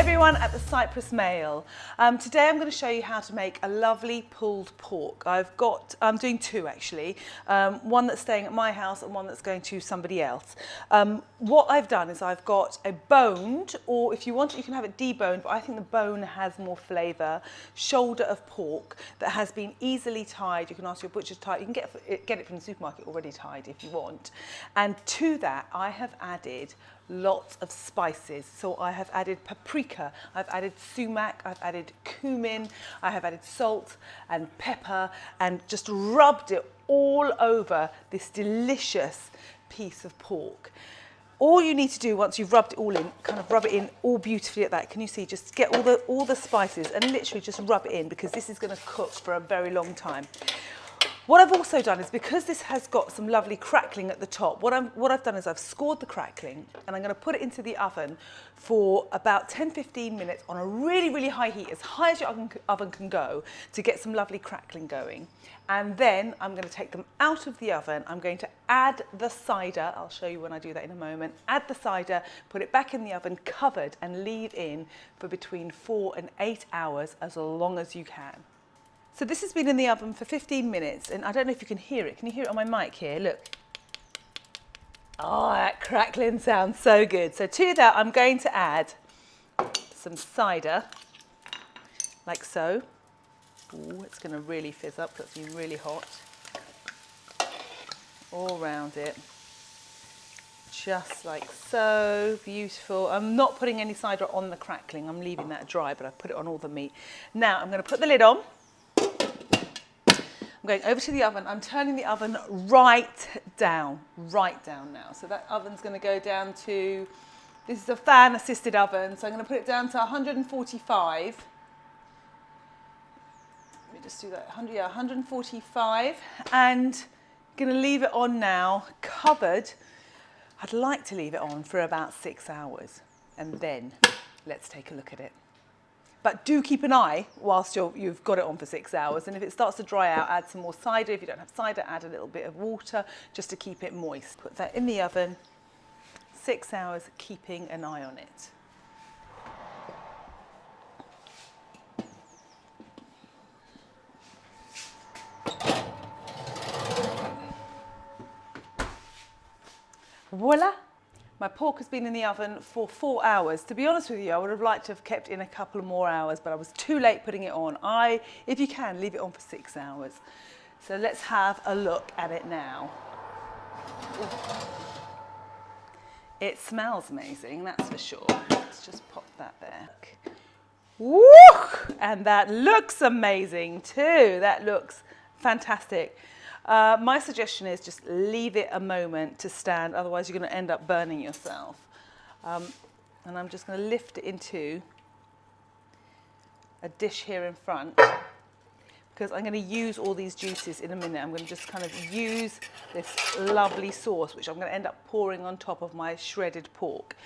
everyone at the Cyprus Mail. Today I'm going to show you how to make a lovely pulled pork. I'm doing two actually, one that's staying at my house and one that's going to somebody else. What I've done is I've got a boned, or if you want it you can have it deboned, but I think the bone has more flavour, shoulder of pork that has been easily tied. You can ask your butcher to tie it. You can get it from the supermarket already tied if you want. And to that I have added lots of spices. So I have added paprika, I've added sumac, I've added cumin, I have added salt and pepper, and just rubbed it all over this delicious piece of pork. All you need to do once you've rubbed it all in, kind of rub it in all beautifully at that. Can you see? Just get all the spices and literally just rub it in, because this is going to cook for a very long time. What I've also done is, because this has got some lovely crackling at the top, what I've done is I've scored the crackling and I'm going to put it into the oven for about 10-15 minutes on a really high heat, as high as your oven can go, to get some lovely crackling going. And then I'm going to take them out of the oven. I'm going to add the cider. I'll show you when I do that in a moment. Add the cider, put it back in the oven covered, and leave in for between 4 and 8 hours, as long as you can. So this has been in the oven for 15 minutes, and I don't know if you can hear it. Can you hear it on my mic here? Look. Oh, that crackling sounds so good. So to that, I'm going to add some cider, like so. Ooh, it's going to really fizz up because it's been really hot. All around it. Just like so. Beautiful. I'm not putting any cider on the crackling. I'm leaving that dry, but I put it on all the meat. Now I'm going to put the lid on. I'm going over to the oven. I'm turning the oven right down now. So that oven's going to go down to, this is a fan assisted oven, so I'm going to put it down to 145. Let me just do that, 145, and going to leave it on now, covered. I'd like to leave it on for about 6 hours, and then let's take a look at it. But do keep an eye whilst you've got it on for 6 hours, and if it starts to dry out, add some more cider. If you don't have cider, add a little bit of water just to keep it moist. Put that in the oven, 6 hours, keeping an eye on it. Voila! My pork has been in the oven for 4 hours. To be honest with you, I would have liked to have kept in a couple more hours, but I was too late putting it on. If you can, leave it on for 6 hours. So let's have a look at it now. Ooh. It smells amazing, that's for sure. Let's just pop that there. Woo! And that looks amazing too. That looks fantastic. My suggestion is just leave it a moment to stand, otherwise you're going to end up burning yourself. And I'm just going to lift it into a dish here in front, because I'm going to use all these juices in a minute. I'm going to just kind of use this lovely sauce, which I'm going to end up pouring on top of my shredded pork.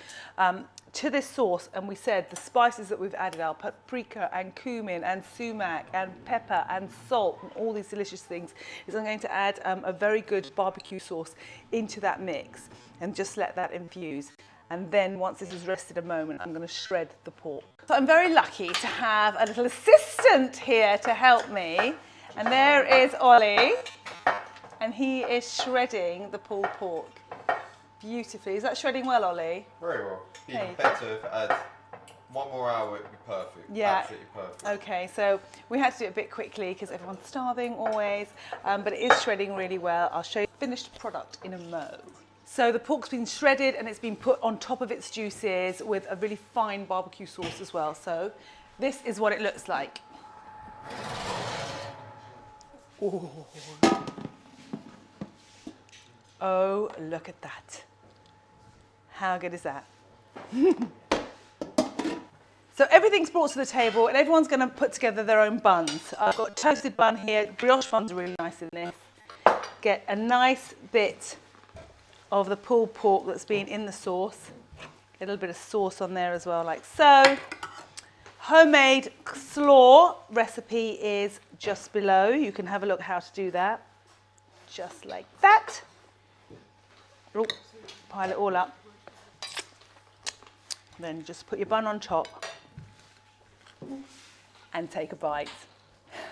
To this sauce, and we said the spices that we've added are paprika and cumin and sumac and pepper and salt and all these delicious things, is I'm going to add a very good barbecue sauce into that mix and just let that infuse. And then once this has rested a moment, I'm going to shred the pork. So I'm very lucky to have a little assistant here to help me. And there is Ollie, and he is shredding the pulled pork beautifully. Is that shredding well, Ollie? Very well. Even better if it adds 1 more hour, it'd be perfect. Yeah. Absolutely perfect. Okay, so we had to do it a bit quickly because everyone's starving always, but it is shredding really well. I'll show you the finished product in a mo. So the pork's been shredded and it's been put on top of its juices with a really fine barbecue sauce as well. So this is what it looks like. Ooh. Oh, look at that. How good is that? So everything's brought to the table and everyone's going to put together their own buns. I've got toasted bun here. Brioche buns are really nice in this. Get a nice bit of the pulled pork that's been in the sauce. Get a little bit of sauce on there as well, like so. Homemade slaw recipe is just below. You can have a look how to do that. Just like that. Oh, pile it all up. Then just put your bun on top. and take a bite.